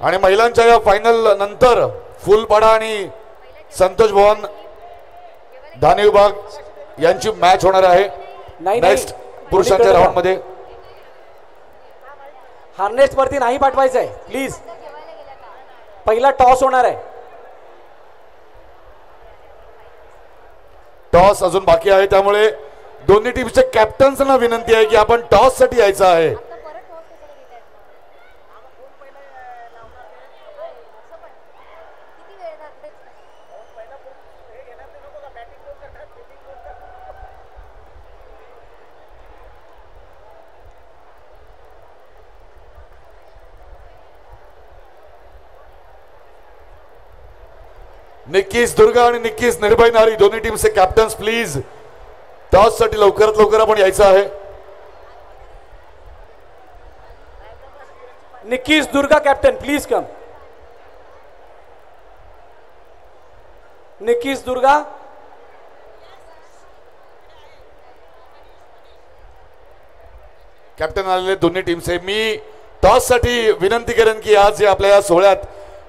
आणि महिलांच्या या फायनल नंतर फुलपाडा आणि संतोष भवन धानी विभाग यांची मॅच होणार आहे नेक्स्ट पुरुषांच्या राऊंड मध्ये. हार्नेस वरती नाही पाठवायचं आहे प्लीज. पहिला टॉस होणार आहे. टॉस अजून बाकी आहे त्यामुळे दोन्ही टीमच्या कॅप्टन्सना विनंती आहे की आपण टॉस साठी यायचं आहे. निक्कीस दुर्गा आणि निक्कीस निर्भय नारी दोन्ही टीमचे कॅप्टन्स प्लीज टॉस साठी लवकरात लवकर आपण यायचं आहे. Nikki's Durga captain please come. Nikki's Durga captain आलेले दोन्ही टीमचे. मी टॉस साठी विनंती करेन की आज आपल्या या सोहळ्यात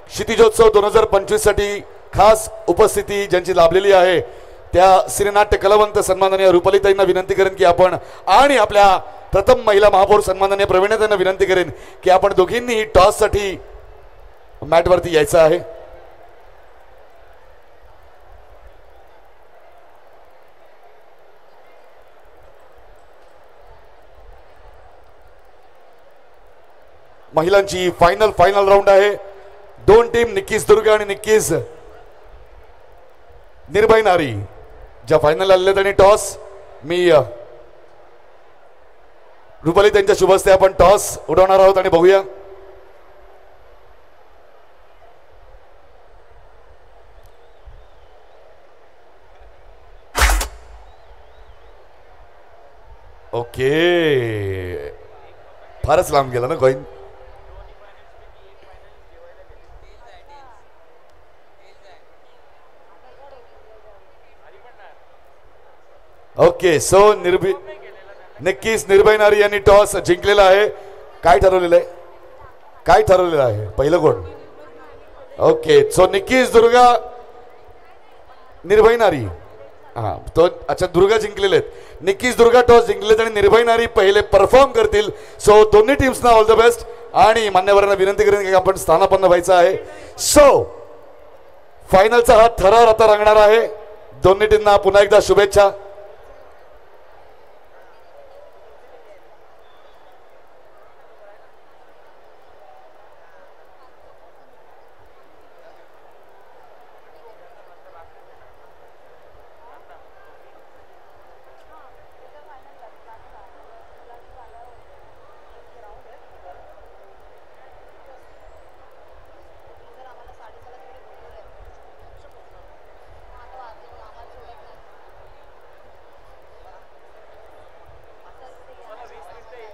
क्षितिजोत्सव 2025 साठी खास उपस्थिती ज्यांची लाभलेली आहे त्या सिनेनाट्य कलावंत सन्माननीय रुपालीताईंना विनंती करेन की आपण आणि आपल्या प्रथम महिला महापौर सन्माननीय प्रवीणाताईंना विनंती करेन की आपण दोघींनी टॉस साठी मॅट वरती यायचं आहे. महिलांची फायनल राऊंड आहे. दोन टीम निक्कीस दुर्गा आणि निक्कीस निर्भय नारी ज्या फायनल आलेल्या त्यांनी टॉस. मी रुपाली त्यांच्या शुभ हस्ते आपण टॉस उडवणार आहोत आणि बघूया ओके. फारच लांब गेला ना कॉइन. ओके सो नक्कीच निर्भय नारी यांनी टॉस जिंकलेला आहे. काय ठरवलेलं आहे पहिलं कोण. ओके सो निक्कीस दुर्गा निर्भय नारी हा तो अच्छा दुर्गा जिंकलेले आहेत. निक्कीस दुर्गा टॉस जिंकलेत आणि निर्भय नारी पहिले परफॉर्म करतील. सो दोन्ही टीम्सना ऑल द बेस्ट आणि मान्यवरांना विनंती करेन की आपण स्थानापन्न व्हायचं आहे. सो फायनलचा हा थरार आता रंगणार आहे. दोन्ही टीमना पुन्हा एकदा शुभेच्छा.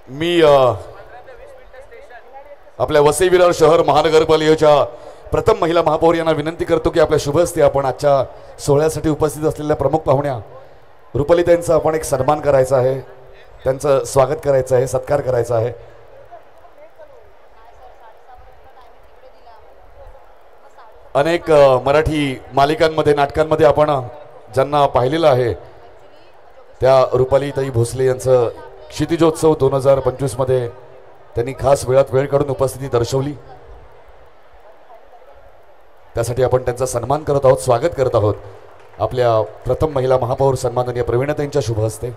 मी आपल्या वसई विरार शहर महानगरपालिकेच्या प्रथम महिला महापौर यांना विनंती करतो की आपल्या शुभ हस्ते आपण आजच्या सोहळ्यासाठी उपस्थित असलेल्या प्रमुख पाहुण्या रुपालीताईंचा आपण एक सन्मान करायचा आहे. त्यांचं स्वागत करायचं आहे, सत्कार करायचा आहे. अनेक मराठी मालिकांमध्ये नाटकांमध्ये आपण ज्यांना पाहिलेलं आहे त्या रुपालीताई भोसले यांचं क्षितिजोत्सव 2025 मध्ये त्यांनी खास वेळात वेळ काढून उपस्थिती दर्शवली. त्यासाठी आपण त्यांचा सन्मान करत आहोत, स्वागत करत आहोत आपल्या प्रथम महिला महापौर सन्माननीय प्रवीणाताईंच्या शुभ हस्ते.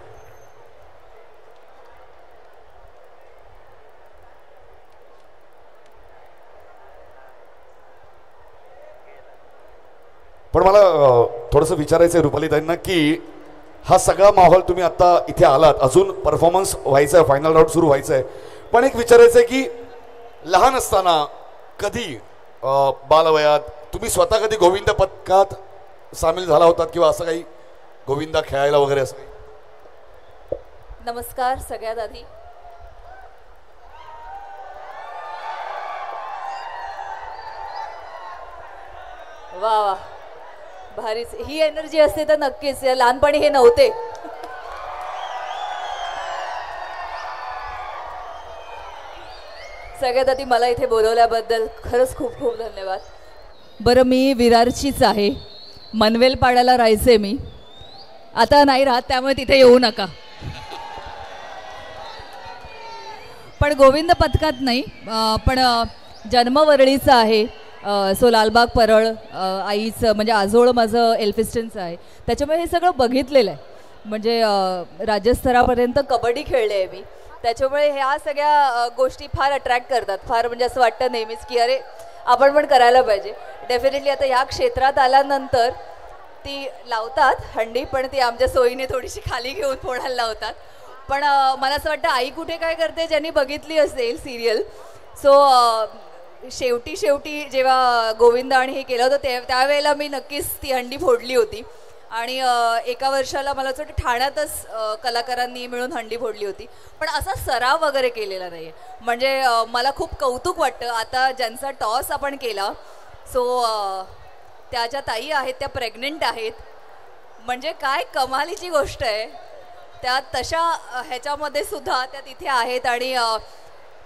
पण मला थोडंसं विचारायचं आहे रुपालीताईंना की हा सगळा माहोल तुम्ही आता इथे आलात, अजून परफॉर्मन्स व्हायचा आहे, फायनल राऊंड सुरू व्हायचं आहे, पण एक विचारायचं आहे की लहान असताना कधी बालवयात तुम्ही स्वतः कधी गोविंदा पथकात सामील झाला होतात किंवा असं काही गोविंदा खेळायला वगैरे असं काही? नमस्कार सगळ्यात आधी. वा वा भारीच ही एनर्जी असते तर नक्कीच. लहानपणी हे नव्हते. सगळ्यात आधी मला इथे बोलवल्याबद्दल खरंच खूप खूप धन्यवाद. बरं, मी विरारचीच आहे, मनवेलपाड्याला राहायचे मी, आता नाही राहत, त्यामुळे तिथे येऊ नका. पण गोविंद पथकात नाही, पण जन्मवरळीचं आहे. सो लालबाग परळ आईचं म्हणजे आजोळ माझं एल्फिस्टनचं आहे, त्याच्यामुळे हे सगळं बघितलेलं आहे. म्हणजे राज्यस्तरापर्यंत कबड्डी खेळले आहे मी, त्याच्यामुळे ह्या सगळ्या गोष्टी फार अट्रॅक्ट करतात. फार म्हणजे असं वाटतं नेहमीच की अरे आपण पण करायला पाहिजे. डेफिनेटली आता ह्या क्षेत्रात आल्यानंतर ती लावतात हंडी, पण ती आमच्या सोयीने थोडीशी खाली घेऊन फोडायला लावतात. पण मला असं वाटतं आई कुठे काय करते ज्यांनी बघितली असेल सिरियल. सो शेवटी जेव्हा गोविंद आणि हे केलं होतं त्यावेळेला मी नक्कीच ती हंडी फोडली होती. आणि एका वर्षाला मला असं वाटतं ठाण्यातच कलाकारांनी मिळून हंडी फोडली होती, पण असा सराव वगैरे केलेला नाही आहे. म्हणजे मला खूप कौतुक वाटतं आता ज्यांचा टॉस आपण केला. सो त्या ज्या ताई आहेत त्या प्रेग्नंट आहेत, म्हणजे काय कमालीची गोष्ट आहे. त्या तशा ह्याच्यामध्ये सुद्धा त्या तिथे आहेत आणि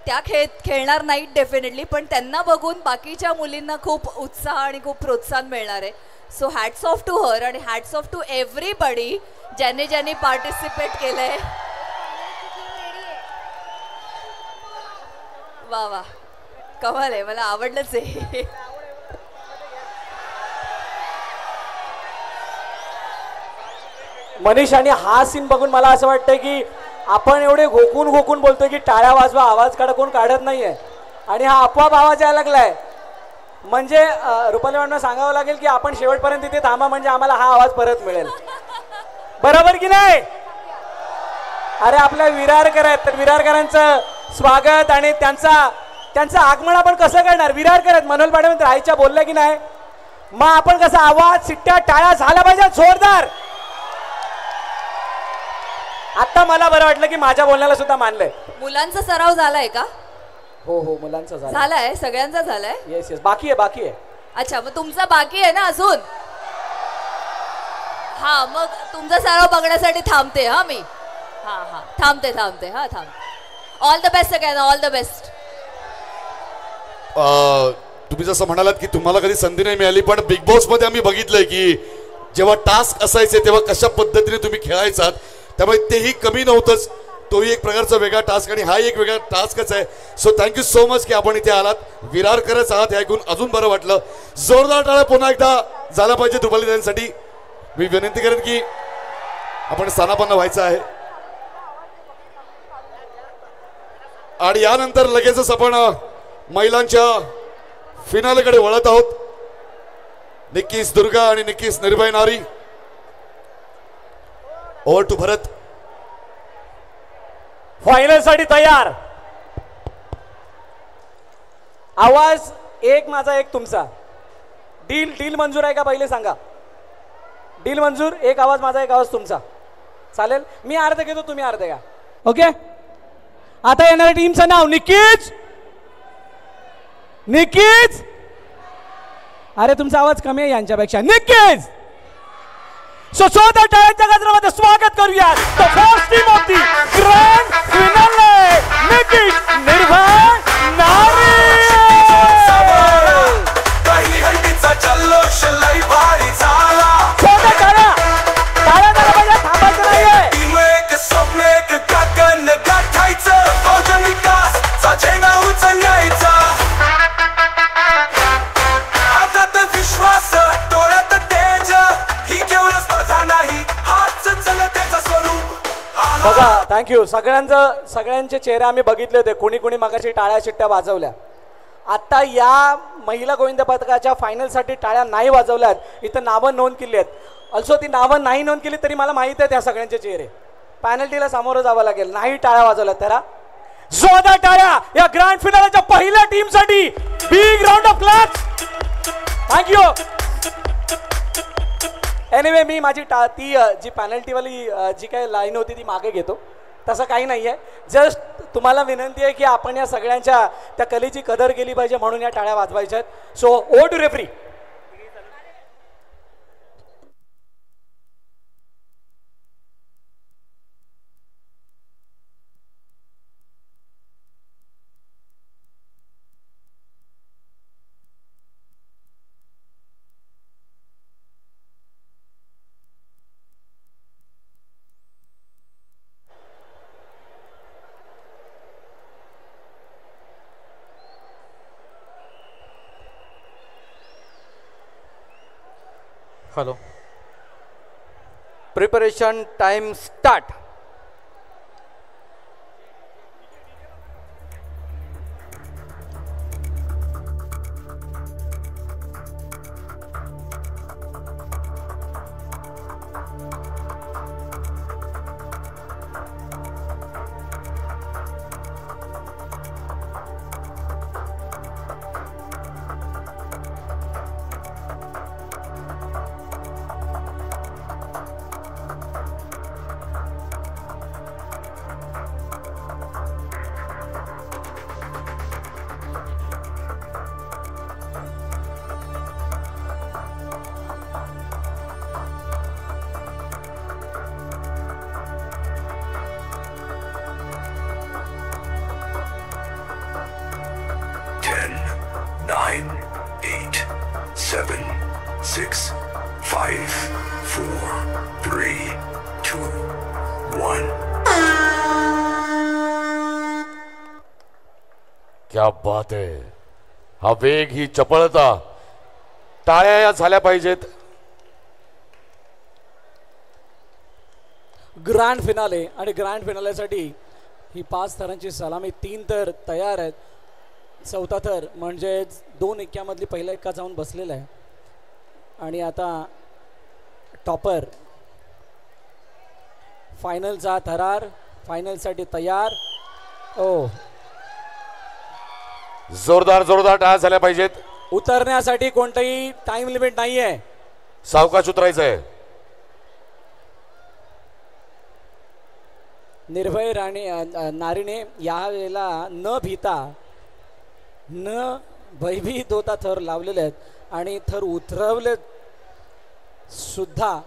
त्या खेळणार नाहीत डेफिनेटली, पण त्यांना बघून बाकीच्या मुलींना खूप उत्साह आणि खूप प्रोत्साहन मिळणार आहे. So hats off to her आणि हॅट्स ऑफ टू एव्हरीबडी ज्यांनी पार्टिसिपेट केलंय. वा वा, कमाल आहे, मला आवडलंच आहे. मनीष, आणि हा सीन बघून मला असं वाटतं की आपण एवढे घोकून बोलतोय की टाळ्या वाजवा, आवाज काढा, कोण काढत नाहीये, आणि हा आपोआप आवाज यायला लागलाय. म्हणजे रुपाली मॅडमना सांगावं लागेल की आपण शेवटपर्यंत तिथे थांबा, म्हणजे आम्हाला हा आवाज परत मिळेल. बरोबर की नाही? अरे आपल्या विरारकर आहेत, तर विरारकरांचं स्वागत आणि त्यांचं आगमन आपण कसं करणार? विरारकर आहेत, मनोहरपाड्यामध्ये आईच्या बोलल्या की नाही, मग आपण कसं आवाज, शिट्ट्या, टाळ्या झाला पाहिजे जोरदार. आता मला बरं वाटलं की माझ्या बोलण्याला सुद्धा मानलंय. मुलांचा सराव झालाय का? हो हो, मुलांचा झालाय, सगळ्यांचा झालाय. येस येस, बाकी आहे. अच्छा, मग तुमचा बाकी आहे ना अजून? हा, मग तुमचा सराव बघण्यासाठी थांबते. हा मी हा थांबते. हा थांब. ऑल द बेस्ट सगळ्यांना, ऑल द बेस्ट. तुम्ही जसं म्हणालात की तुम्हाला कधी संधी नाही मिळाली, पण बिग बॉस मध्ये आम्ही बघितलंय की जेव्हा टास्क असायचे तेव्हा कशा पद्धतीने तुम्ही खेळायचात, त्यामुळे तेही कमी नव्हतंच. तोही एक प्रकारचा वेगळा टास्क आणि हा एक वेगळा टास्कच आहे. सो थँक्यू सो मच की आपण इथे आलात, विरारकरच आहात, हे ऐकून अजून बरं वाटलं. जोरदार टाळ्या पुन्हा एकदा झाला पाहिजे रुपालीताईंसाठी. मी विनंती करेन की आपण स्थानापन्न व्हायचं आहे आणि यानंतर लगेचच आपण महिलांच्या फिनालकडे वळत आहोत. निक्कीस दुर्गा आणि निक्कीस निर्भय नारी. Over to Bharat. फायनल साठी तयार. आवाज एक माझा एक तुमचा. डील मंजूर आहे का पहिले सांगा? डील मंजूर. एक आवाज माझा एक आवाज तुमचा. चालेल? मी अर्ध घेतो, तुम्ही अर्ध घ्या. ओके. आता येणाऱ्या टीमचं नाव निक्कीच. अरे तुमचा आवाज कमी आहे यांच्यापेक्षा. निक्कीच. सो स्वतः टाळ्यांच्या गजरामध्ये स्वागत करूया the first team of the grand finale, Nikki's Nirbhay Nari. जल्लोष लई भारी झाला. छोट्या टाळ्या झाला पाहिजे, थांबायचं नाहीये. एक स्वप्न एक गगन गाठायचं, फौजन विकासचा झेंडा उचलायचा. हातात विश्वास, डोळ्यात तेज, ही केवळ स्पर्धा नाही, हाच चलतेचा स्वरूप. बघा, थँक्यू. सगळ्यांचे चेहरे आम्ही बघितले होते. कुणी मगाशी टाळ्या शिट्ट्या वाजवल्या. आता या महिला गोविंद पथकाच्या फायनलसाठी टाळ्या नाही वाजवल्यात. इथं नावं नोंद केली आहेत. ऑल्सो ती नावं नाही नोंद केली तरी मला माहित आहे त्या सगळ्यांचे चेहरे. पॅनल्टीला सामोरं जावं लागेल. नाही टाळ्या वाजवल्यात तर जोरदार टाळ्या या ग्रँड फिनालेच्या पहिल्या टीमसाठी. Big round of claps. Thank you. Anyway, मी माझी ती जी पॅनल्टीवाली जी काही लाईन होती ती मागे घेतो. तसं काही नाही आहे. जस्ट तुम्हाला विनंती आहे की आपण या सगळ्यांच्या त्या कलेची कदर केली पाहिजे, म्हणून या टाळ्या वाजवायच्या आहेत. So oh to referee. Hello. Preparation time start. क्या बात आहे. हा वेग, ही चपळता, टाळ्या या झाल्या पाहिजेत. ग्रँड फिनाले आणि ग्रँड फिनालेसाठी ही 5 थरांची सलामी. 3 थर तयार आहेत. 4था थर म्हणजे 2 एक्क्यामधली पहिला एक्का जाऊन बसलेला आहे. आणि आता टॉपर फायनलचा थरार, फायनलसाठी तयार. ओ जोरदार जोरदार टाळ्या झाल्या पाहिजेत. उतरण्यासाठी कोणताही टाइम लिमिट नाहीये. सावकाश उतरायचं आहे. निर्भय नारीने या वेळेला न भीता, न भयभीत होता थर लावलेले आहेत आणि थर उतरवले सुद्धा.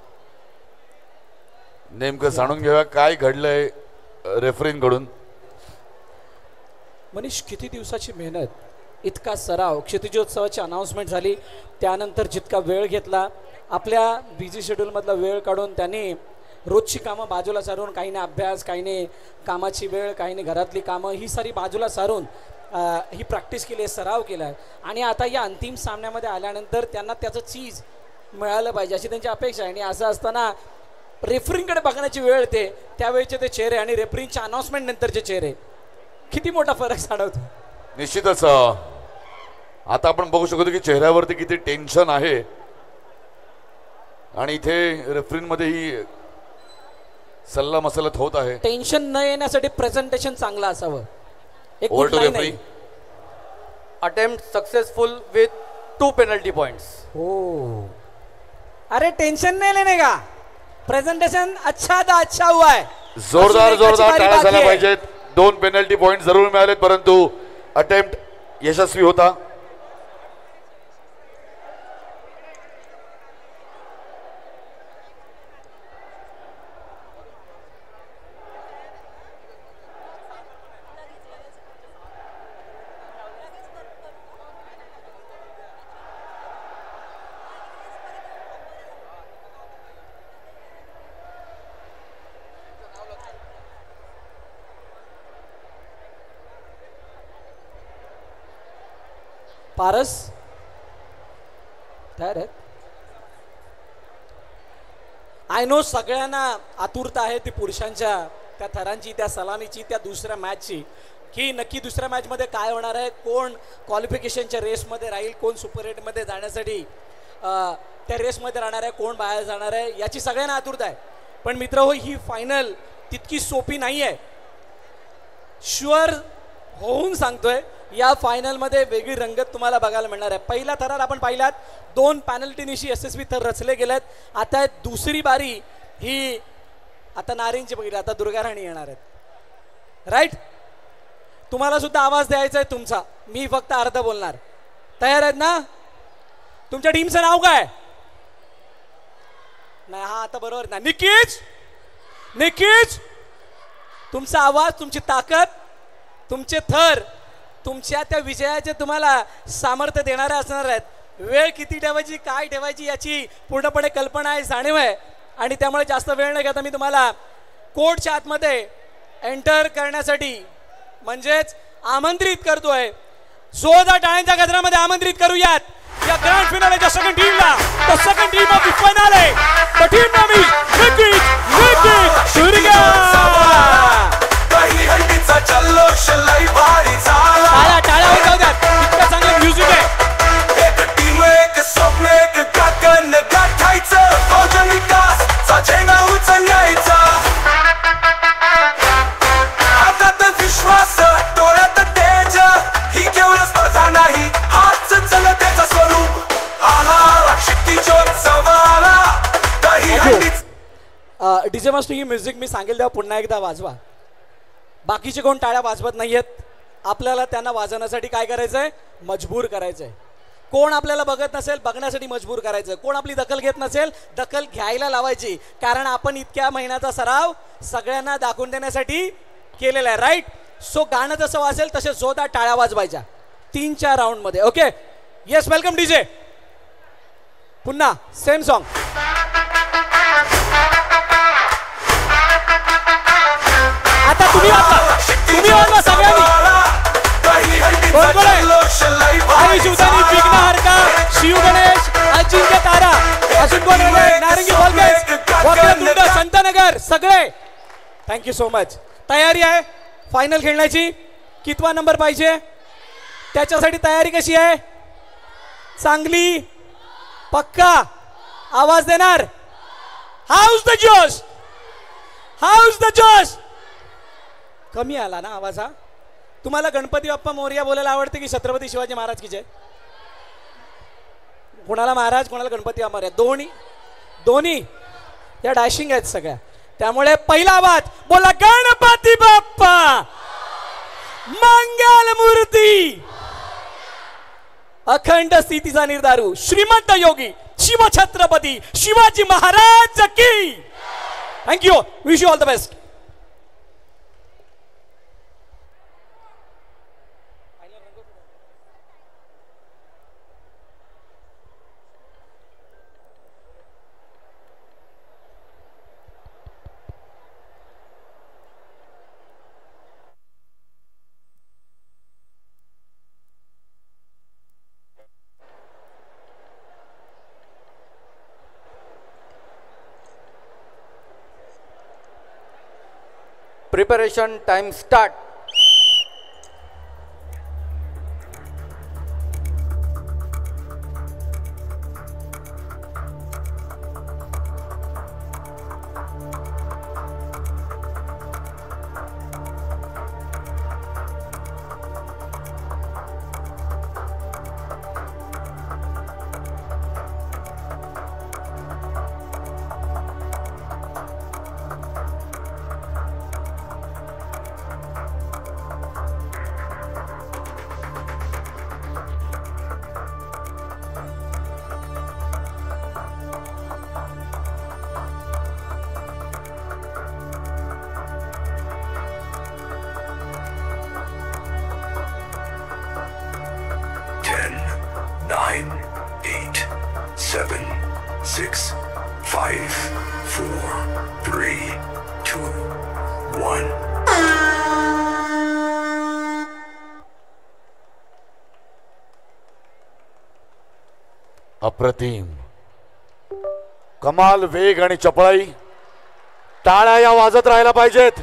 नेमकं जाणून घेऊया काय घडलंय रेफरींकडून. मनीष, किती दिवसाची मेहनत, इतका सराव. क्षितिजोत्सवाची अनाउन्समेंट झाली त्यानंतर जितका वेळ घेतला, आपल्या बिझी शेड्यूलमधला वेळ काढून त्यांनी रोजची कामं बाजूला सारून, काहीने अभ्यास, काहीने कामाची वेळ, काहीने घरातली कामं, ही सारी बाजूला सारून ही प्रॅक्टिस केली आहे, सराव केला आहे. आणि आता या अंतिम सामन्यामध्ये आल्यानंतर त्यांना त्याचं चीज मिळालं पाहिजे अशी त्यांची अपेक्षा आहे. आणि असं असताना रेफरींकडे बघण्याची वेळ येते, त्यावेळेचे ते चेहरे आणि रेफरींच्या अनाउन्समेंट नंतरचे चेहरे, किती मोठा फरक जाणवतो. निश्चितच आता आपण बघू शकतो की चेहऱ्यावरती किती टेन्शन आहे. आणि इथे रेफरींमध्ये ही सल्ला मसलत होत आहे. टेन्शन न येण्यासाठी प्रेझेंटेशन चांगलं असावं. एक over to referee. Attempt successful with 2 penalty points. हो, अरे टेंशन नहीं लेने का, प्रेजेंटेशन अच्छा था, अच्छा हुआ है. जोरदार जोरदार टाळ्या झाल्या पाहिजेत. 2 पेनल्टी पॉइंट जरूर मिळालेत, परंतु अटेम्प्ट यशस्वी होता. पारस तयार आहेत. आय नो सगळ्यांना आतुरता आहे ती पुरुषांच्या त्या थरांची, त्या सलामीची, त्या दुसऱ्या मॅचची, की नक्की दुसऱ्या मॅचमध्ये काय होणार आहे, कोण क्वालिफिकेशनच्या रेसमध्ये राहील, कोण सुपर 8मध्ये जाण्यासाठी त्या रेसमध्ये राहणार आहे, कोण बाहेर जाणार आहे, याची सगळ्यांना आतुरता आहे. पण मित्र हो, ही फायनल तितकी सोपी नाही आहे. शुअर होऊन सांगतोय, या फायनलमध्ये वेगळी रंगत तुम्हाला बघायला मिळणार आहे. पहिला थरार आपण पाहिलात, 2 पॅनल्टीनिशी यशस्वी थर रचले गेलेत. आता दुसरी बारी ही आता नारींची बघितली, आता दुर्गा राणी येणार आहेत. राईट, तुम्हाला सुद्धा आवाज द्यायचा आहे तुमचा, मी फक्त अर्ध बोलणार. तयार आहेत ना? तुमच्या टीमचं नाव काय? नाही, हा आता बरोबर ना. निकीच, निकीच, तुमचा आवाज, तुमची ताकद, तुमचे थर, तुमच्या त्या विजयाचे तुम्हाला सामर्थ्य देणारे असणार आहेत. वेळ किती ठेवायची, काय ठेवायची याची पूर्णपणे कल्पना आहे, जाणीव आहे. आणि त्यामुळे जास्त वेळ न घेता मी तुम्हाला कोर्टच्या आतमध्ये एंटर करण्यासाठी म्हणजेच आमंत्रित करतोय. जोरदार टाळ्यांच्या गजरामध्ये आमंत्रित करूयात या ग्रँड फिनालेच्या सेकंड टीमला. The second team of the final. The team name is Vicky Durga. दहीहंडीचा जल्लोष लई भारी झाला. टाळ्या टाळ्या होऊ द्यात. इतकं चांगलं म्युझिक आहे. एक टीम एक स्वप्न एक गगन गाठायचं. फौजन विकासचा झेंडा उचलायचा. हातात विश्वास डोळ्यात तेज. ही केवळ स्पर्धा नाही हाच जनतेचा स्वरूप. आला क्षितिजोत्सवाला दहीहंडीचा. डीजे मास्टर ही म्युझिक मी सांगेल तेव्हा पुन्हा एकदा वाजवा. बाकीचे कोण टाळ्या वाजवत नाहीयेत. आपल्याला त्यांना वाजवण्यासाठी काय करायचंय? मजबूर करायचंय. कोण आपल्याला बघत नसेल बघण्यासाठी मजबूर करायचं. कोण आपली दखल घेत नसेल दखल घ्यायला लावायची. कारण आपण इतक्या महिन्याचा सराव सगळ्यांना दाखवून देण्यासाठी केलेला आहे. राईट. सो गाणं जसं वाजेल तसे जोरदार टाळ्या वाजवायच्या 3-4 राऊंड मध्ये. ओके. Yes welcome DJ. पुन्हा सेम सॉन्ग. आता तुम्ही वाजवा सगळ्यांनी. कोण कोण आहे? आई शिवदानी विघ्नहर्ता शिव गणेश अजिंक्य तारा अजून कोण आहे? नारंगी वॉकेर संतनगर सगळे. Thank you so much. तयारी आहे फायनल खेळण्याची. कितवा नंबर पाहिजे? त्याच्यासाठी तयारी कशी आहे? चांगली पक्का आवाज देणार. हाऊस द जोश. हाऊस द जोश. कमी आला ना आवाज हा? तुम्हाला गणपती बाप्पा मोरया बोलायला आवडते की छत्रपती शिवाजी महाराज की जय? कोणाला महाराज कोणाला गणपती बाप्पा मोरया. दोन्ही या डॅशिंग आहेत सगळ्या. त्यामुळे पहिला आवाज बोला गणपती बाप्पा मंगल मूर्ती. अखंड स्थितीचा निर्धारू श्रीमंत योगी शिवछत्रपती शिवाजी महाराज की. Thank you. Wish you all the best. Preparation time start. अप्रतिम कमाल वेग आणि चपळाई. टाळ्या या वाजत राहायला पाहिजेत.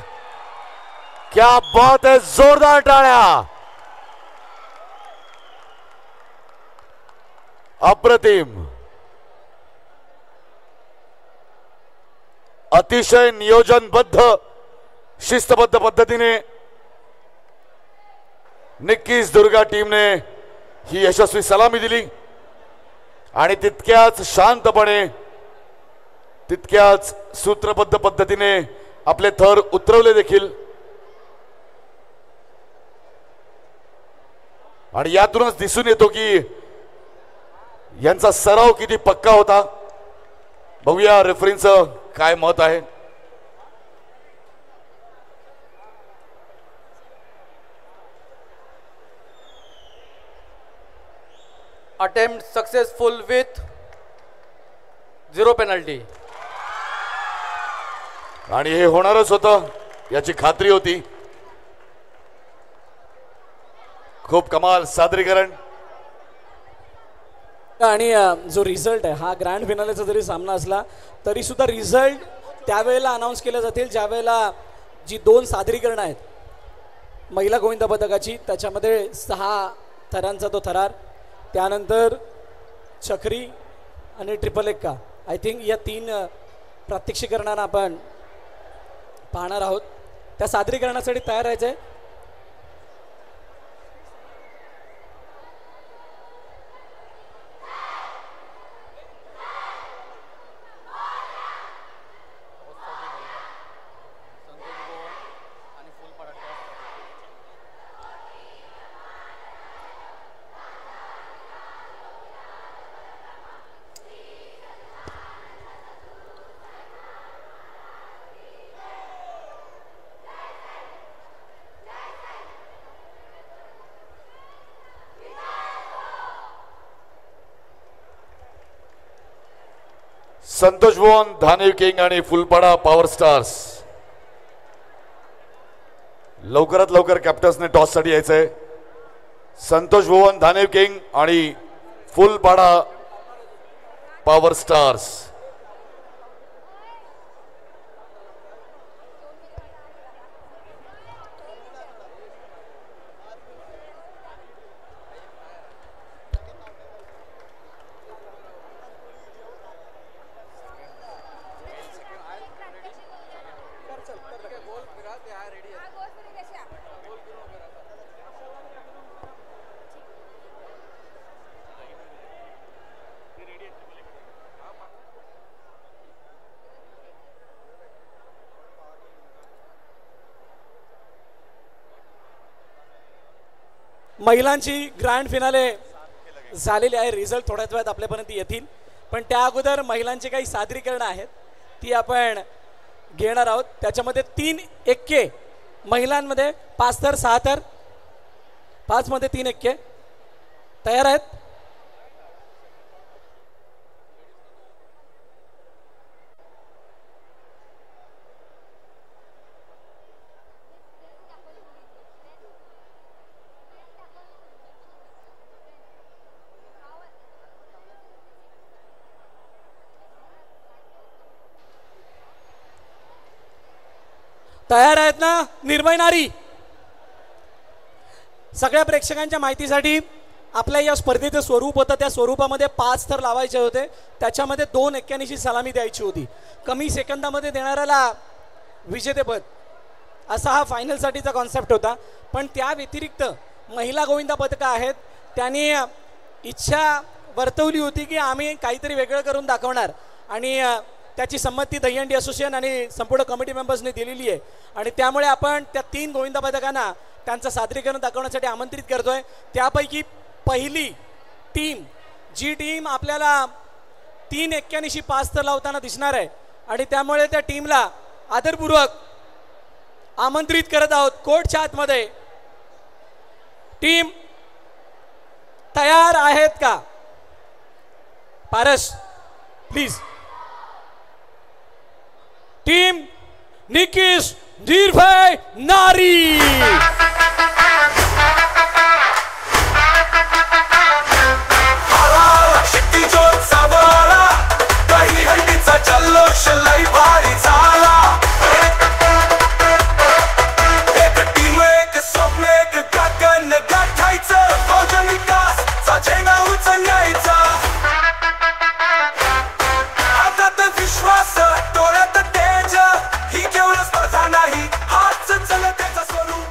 क्या बात है. जोरदार टाळ्या. अप्रतिम. अतिशय नियोजनबद्ध शिस्तबद्ध पद्धतीने निक्कीज दुर्गा टीमने ही यशस्वी सलामी दिली आणि तितक्याच शांतपणे तितक्याच सूत्रबद्ध पद्धतीने आपले थर उतरवले देखील. आणि यातूनच दिसून येतो की यांचा सराव किती पक्का होता. बघूया रेफरींचं काय मत आहे. Attempt successful with 0 penalty. आणि हे होणारच होतं याची खात्री होती. खूप कमाल सादरीकरण. आणि जो रिझल्ट आहे हा ग्रँड फिनालेचा जरी सामना असला तरी सुद्धा रिझल्ट त्यावेळेला अनाऊन्स केले जातील ज्यावेळेला जी 2 सादरीकरणं आहेत महिला गोविंद पदकाची त्याच्यामध्ये 6 थरांचा तो थरार, त्यानंतर चक्री आणि ट्रिपल एक्का, आय थिंक या 3 प्रात्यक्षिकरणांना आपण पाहणार आहोत. त्या सादरीकरणासाठी तयार राहायचं आहे. संतोष भुवन धानेव किंग आणि फुलपाडा पॉवर स्टार्स. लवकरात लवकर कॅप्टन्सने टॉस साठी यायचंय. संतोष भुवन धानेव किंग आणि फुलपाडा पॉवर स्टार्स. महिलांची ग्रँड फिनाले झालेली आहे. रिझल्ट थोड्याच वेळात आपल्यापर्यंत येतील, पण त्या अगोदर महिलांची काही सादरीकरणं आहेत ती आपण घेणार आहोत. त्याच्यामध्ये 3 एक्के महिलांमध्ये, 5 थर 6 थर, 5 मध्ये 3 एक्के तयार आहेत. तयार आहेत ना निर्भय नारी? सगळ्या प्रेक्षकांच्या माहितीसाठी आपल्या या स्पर्धेचं स्वरूप होतं, त्या स्वरूपामध्ये 5 थर लावायचे होते, त्याच्यामध्ये 2 एक्क्यांनीची सलामी द्यायची होती. कमी सेकंदामध्ये देणाऱ्याला विजेतेपद असा हा फायनलसाठीचा कॉन्सेप्ट होता. पण त्या व्यतिरिक्त महिला गोविंदा पदकं आहेत, त्यांनी इच्छा वर्तवली होती की आम्ही काहीतरी वेगळं करून दाखवणार आणि त्याची संमती दहीहंडी असोसिएशन आणि संपूर्ण कमिटी मेंबर्सने दिलेली आहे. आणि त्यामुळे आपण त्या 3 गोविंदा पदकांना त्यांचं सादरीकरण दाखवण्यासाठी आमंत्रित करतोय. त्यापैकी पहिली टीम, जी टीम आपल्याला 3 एक्क्यांनीशी 5 थर लावताना दिसणार आहे, आणि त्यामुळे त्या टीमला आदरपूर्वक आमंत्रित करत आहोत कोर्टच्या आतमध्ये. टीम तयार आहेत का? पारस प्लीज. टीम निकिश निर्भय नारी. क्षितिजोचा बोला दहीहंडीचा जल्लोष लई भारी झाला. एक टीम, एक स्वप्न, एक गगन गाठायचं, फौजन विकासचा झेंडा उचलायचा. हातात विश्वास, डोळ्यात तेज, ही केवळ स्पर्धा नाही, हाच जनतेचा स्वरूप.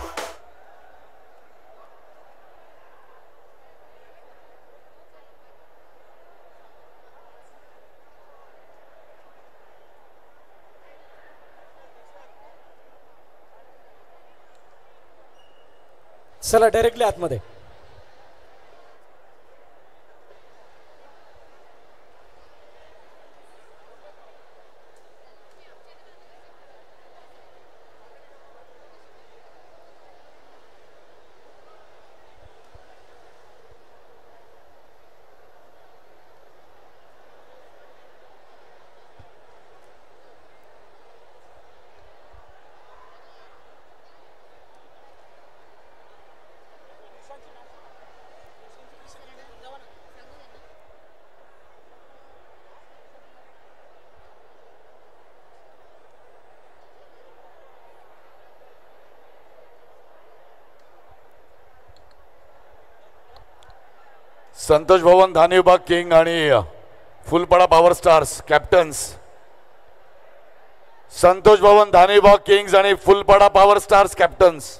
चला डायरेक्टली आतमध्ये. संतोष भवन धाने विभाग किंग आणि फुलपाडा पॉवर स्टार्स कॅप्टन्स. संतोष भवन धाने विभाग किंग्स आणि फुलपाडा पॉवर स्टार्स कॅप्टन्स.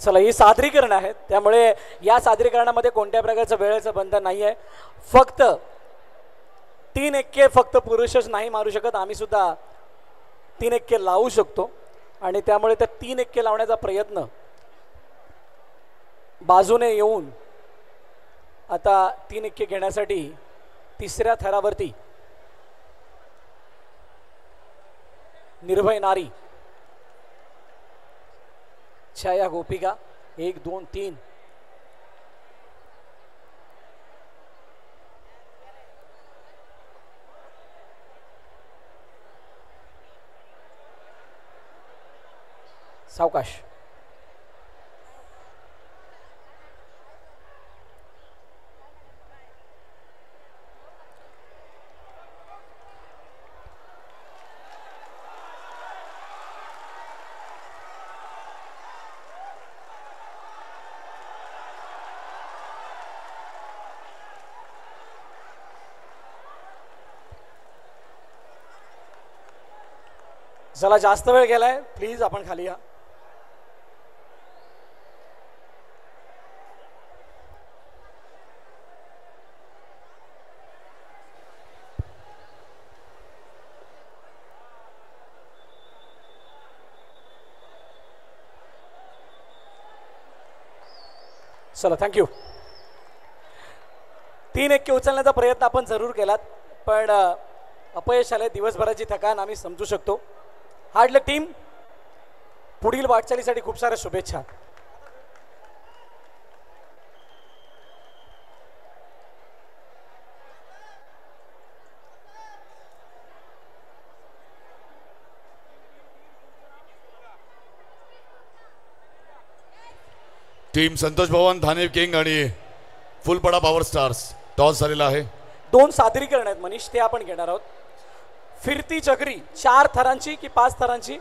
चला ही सादरीकरण आहे, त्यामुळे या सादरीकरणामध्ये कोणत्या प्रकारचं वेळेचं बंधन नाही आहे. फक्त 3 एक्के फक्त पुरुषच नाही मारू शकत, आम्ही सुद्धा 3 एक्के लावू शकतो. आणि त्यामुळे त्या 3 एक्के लावण्याचा प्रयत्न बाजूने येऊन आता 3 एक्के घेण्यासाठी तिसऱ्या थरावरती निर्भय नारी छाया गोपिका 1 2 3. सावकाश. चला जास्त वेळ गेलाय, प्लीज आपण खाली या. चला थँक्यू. 3 एक्के उचलण्याचा प्रयत्न आपण जरूर केलात, पण अपयश आले. दिवसभराची थकान आम्ही समजू शकतो. हार्डल टीम पुढील वाटचालीसाठी खूप साऱ्या शुभेच्छा. टीम संतोष भवन धाने किंग आणि फुलपाडा पॉवर स्टार्स टॉस झालेला आहे. 2 सादरीकरण आहेत मनीष, ते आपण घेणार आहोत. फिरती चक्री 4 थरांची की 5 थरांची?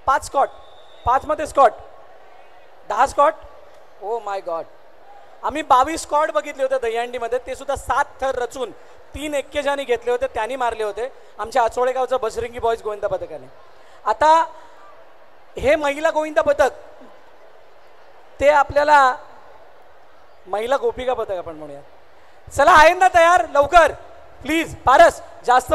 5 स्कॉट. 5 मध्ये squat 10 squat. Oh my god. आम्ही 22 स्कॉट बघितले होते दहीहंडीमध्ये, ते सुद्धा 7 थर रचून 3 एक्के ज्यांनी घेतले होते त्यांनी मारले होते आमच्या आचोळे गावचं बजरंगी बॉयज गोविंदा पथकाने. आता हे महिला गोविंदा पथक ते आपल्याला महिला गोपिका पथक आपण म्हणूया. चला आहे ना तयार? लवकर प्लीज. पारस जास्त